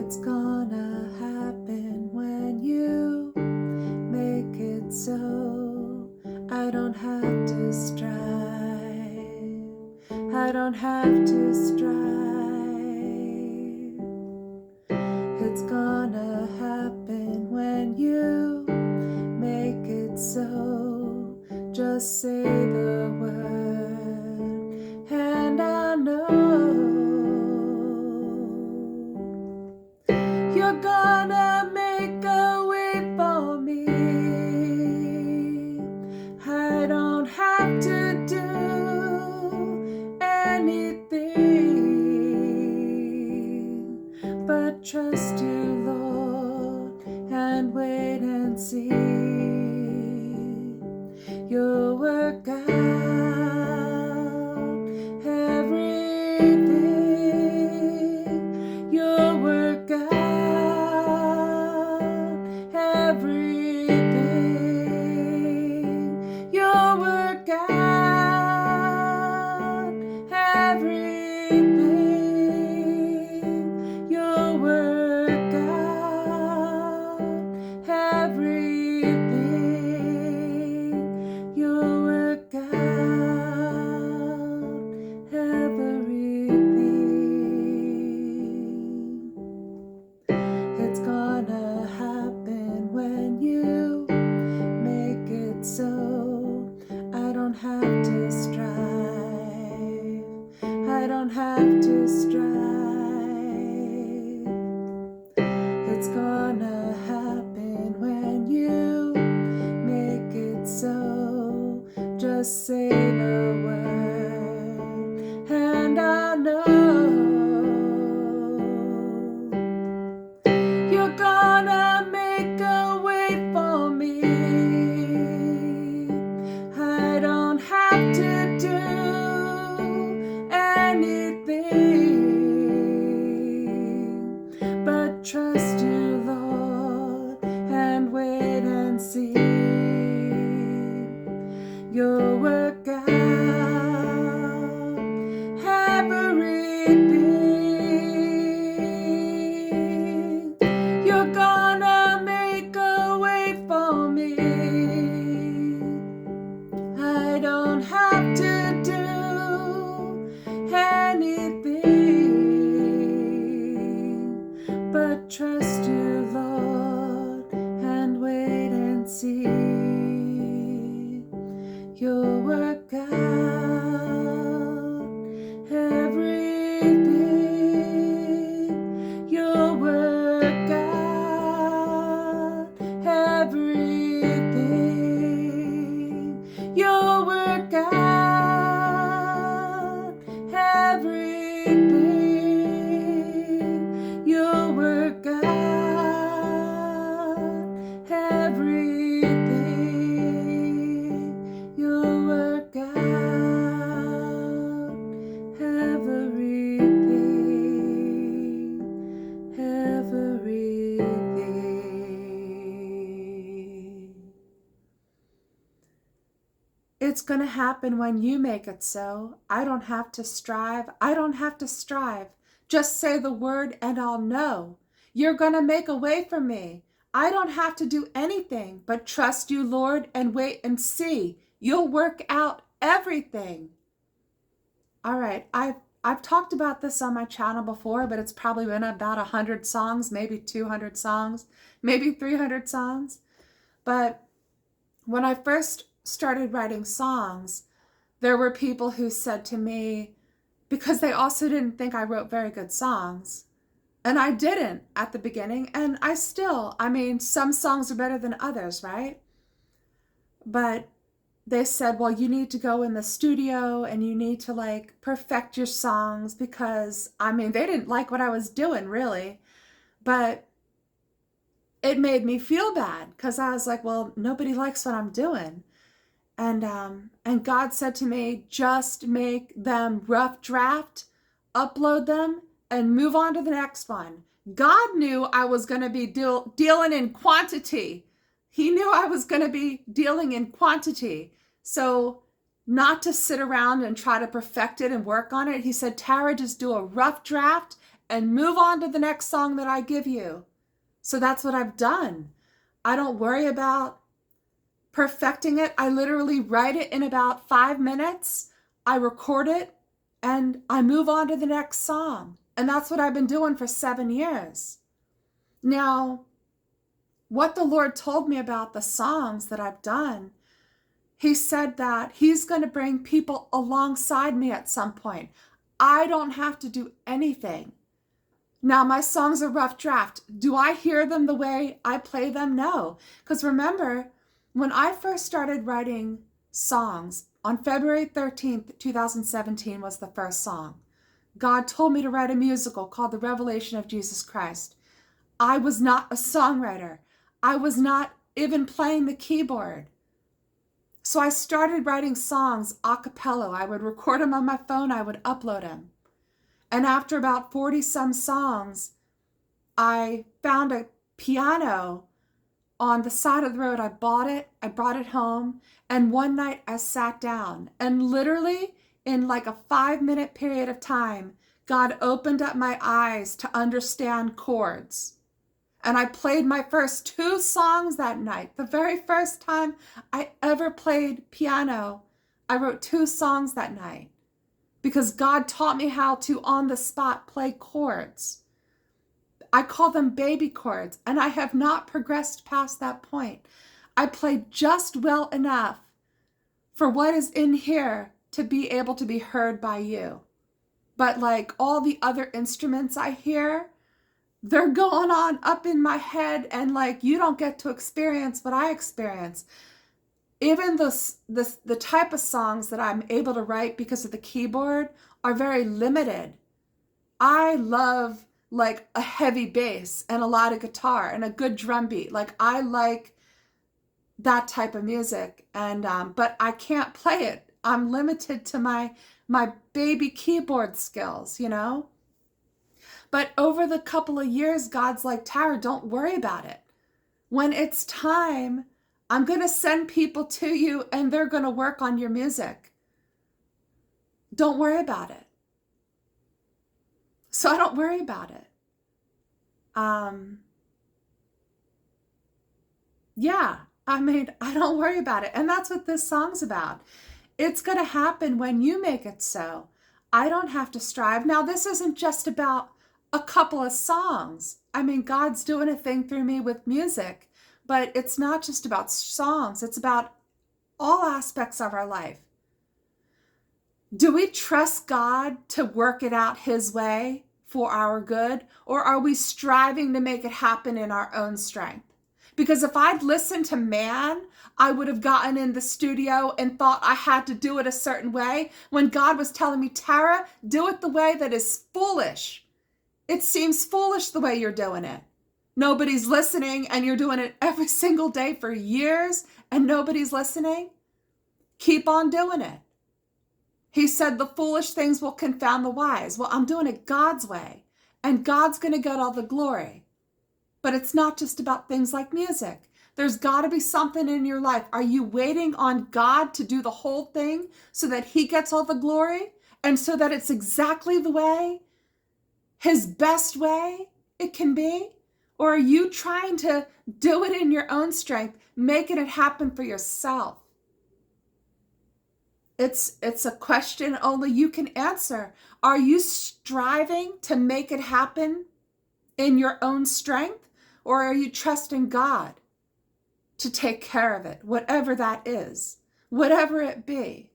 It's gonna happen when you make it so. I don't have to strive. I don't have to strive. It's gonna happen when you make it so. Just say the word and I'll know. You're gonna make a way for me. I don't have to do anything but trust you, Lord, and wait and see. You'll work out everything. You'll work out everything. You'll work out everything. You'll work out everything. You'll work out everything. It's gonna happen when you make it so. I don't have to strive. I don't have to strive. It's gonna happen when you make it so. Just say the word and I'll know. You're gonna make a way for me. I don't have to do anything but trust you, Lord, and wait and see. You'll work out everything. You're gonna make a way for me. I don't have to do anything but trust you, Lord, and wait and see. You'll work out everything. You'll work out everything. You'll work out everything. You'll work out everything. You'll work out everything. Everything. It's gonna happen when you make it so. I don't have to strive. I don't have to strive. Just say the word and I'll know. You're gonna make a way for me. I don't have to do anything but trust you, Lord, and wait and see. You'll work out everything. All right, I've talked about this on my channel before, but it's probably been about 100 songs, maybe 200 songs, maybe 300 songs. But when I first started writing songs, there were people who said to me, because they also didn't think I wrote very good songs, and I didn't at the beginning, and I mean, some songs are better than others, right? But they said, well, you need to go in the studio and you need to like perfect your songs, because I mean, they didn't like what I was doing really, but it made me feel bad because I was like, well, nobody likes what I'm doing. And God said to me, just make them rough draft, upload them, and move on to the next one. God knew I was going to be dealing in quantity. He knew I was going to be dealing in quantity. So not to sit around and try to perfect it and work on it. He said, Tara, just do a rough draft and move on to the next song that I give you. So that's what I've done. I don't worry about perfecting it. I literally write it in about 5 minutes. I record it and I move on to the next song. And that's what I've been doing for 7 years. Now, what the Lord told me about the songs that I've done, he said that he's going to bring people alongside me at some point. I don't have to do anything. Now, my songs are rough draft. Do I hear them the way I play them? No. Because remember, when I first started writing songs, on February 13th, 2017 was the first song. God told me to write a musical called The Revelation of Jesus Christ. I was not a songwriter. I was not even playing the keyboard. So I started writing songs a cappella. I would record them on my phone. I would upload them. And after about 40 some songs, I found a piano on the side of the road. I bought it. I brought it home. And one night I sat down and literally in like a 5-minute period of time, God opened up my eyes to understand chords. And I played my first 2 songs that night. The very first time I ever played piano, I wrote 2 songs that night because God taught me how to, on the spot, play chords. I call them baby chords, and I have not progressed past that point. I played just well enough for what is in here to be able to be heard by you. But like all the other instruments I hear, they're going on up in my head, and like you don't get to experience what I experience. Even the type of songs that I'm able to write because of the keyboard are very limited. I love like a heavy bass and a lot of guitar and a good drum beat. Like I like that type of music, and but I can't play it. I'm limited to my baby keyboard skills, you know? But over the couple of years, God's like, Tara, don't worry about it. When it's time, I'm going to send people to you and they're going to work on your music. Don't worry about it. So I don't worry about it. Yeah, I mean, I don't worry about it. And that's what this song's about. It's going to happen when you make it so. I don't have to strive. Now, this isn't just about a couple of songs. I mean, God's doing a thing through me with music, but it's not just about songs. It's about all aspects of our life. Do we trust God to work it out his way for our good, or are we striving to make it happen in our own strength? Because if I'd listened to man, I would have gotten in the studio and thought I had to do it a certain way, when God was telling me, Tara, do it the way that is foolish. It seems foolish the way you're doing it. Nobody's listening, and you're doing it every single day for years, and nobody's listening. Keep on doing it. He said the foolish things will confound the wise. Well, I'm doing it God's way, and God's going to get all the glory. But it's not just about things like music. There's got to be something in your life. Are you waiting on God to do the whole thing so that he gets all the glory, and so that it's exactly the way, his best way it can be? Or are you trying to do it in your own strength, making it happen for yourself? It's a question only you can answer. Are you striving to make it happen in your own strength? Or are you trusting God to take care of it, whatever that is, whatever it be?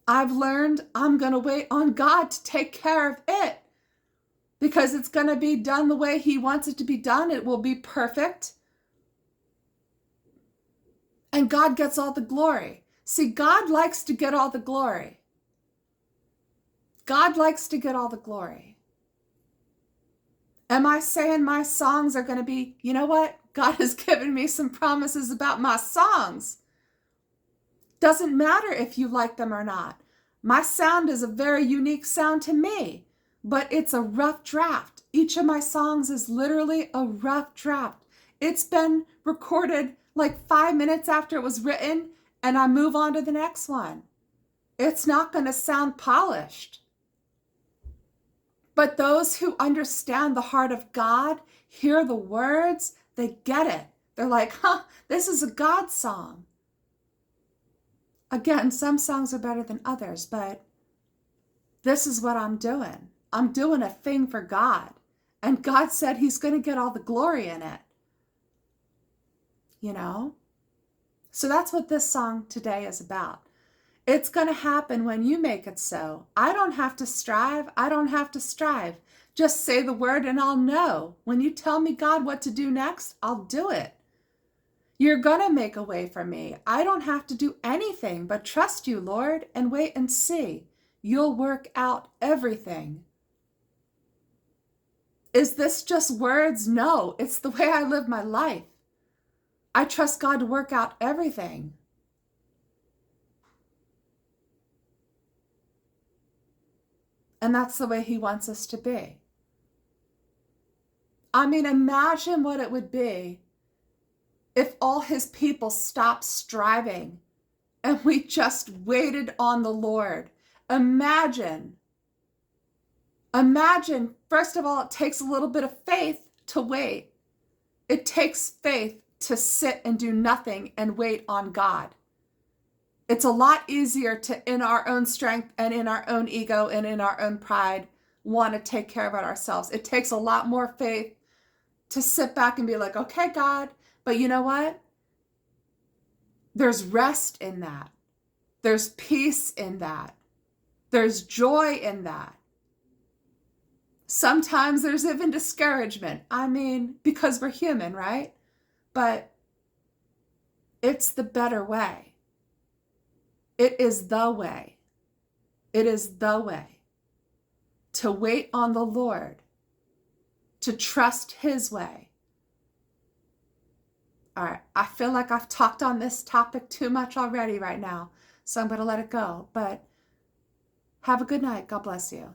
I've learned I'm going to wait on God to take care of it, because it's going to be done the way he wants it to be done. It will be perfect. And God gets all the glory. See, God likes to get all the glory. God likes to get all the glory. Am I saying my songs are going to be, you know what? God has given me some promises about my songs. Doesn't matter if you like them or not. My sound is a very unique sound to me, but it's a rough draft. Each of my songs is literally a rough draft. It's been recorded like 5 minutes after it was written, and I move on to the next one. It's not going to sound polished. But those who understand the heart of God, hear the words, they get it. They're like, this is a God song. Again, some songs are better than others, but this is what I'm doing. I'm doing a thing for God. And God said he's going to get all the glory in it. You know? So that's what this song today is about. It's going to happen when you make it so. I don't have to strive. I don't have to strive. Just say the word and I'll know. When you tell me, God, what to do next, I'll do it. You're going to make a way for me. I don't have to do anything but trust you, Lord, and wait and see. You'll work out everything. Is this just words? No, it's the way I live my life. I trust God to work out everything. And that's the way he wants us to be. I mean, imagine what it would be if all his people stopped striving and we just waited on the Lord. Imagine, first of all, it takes a little bit of faith to wait. It takes faith to sit and do nothing and wait on God. It's a lot easier to, in our own strength and in our own ego and in our own pride, want to take care of it ourselves. It takes a lot more faith to sit back and be like, okay, God, but you know what? There's rest in that. There's peace in that. There's joy in that. Sometimes there's even discouragement. I mean, because we're human, right? But it's the better way. It is the way. It is the way to wait on the Lord, to trust his way. All right, I feel like I've talked on this topic too much already right now, so I'm going to let it go. But have a good night. God bless you.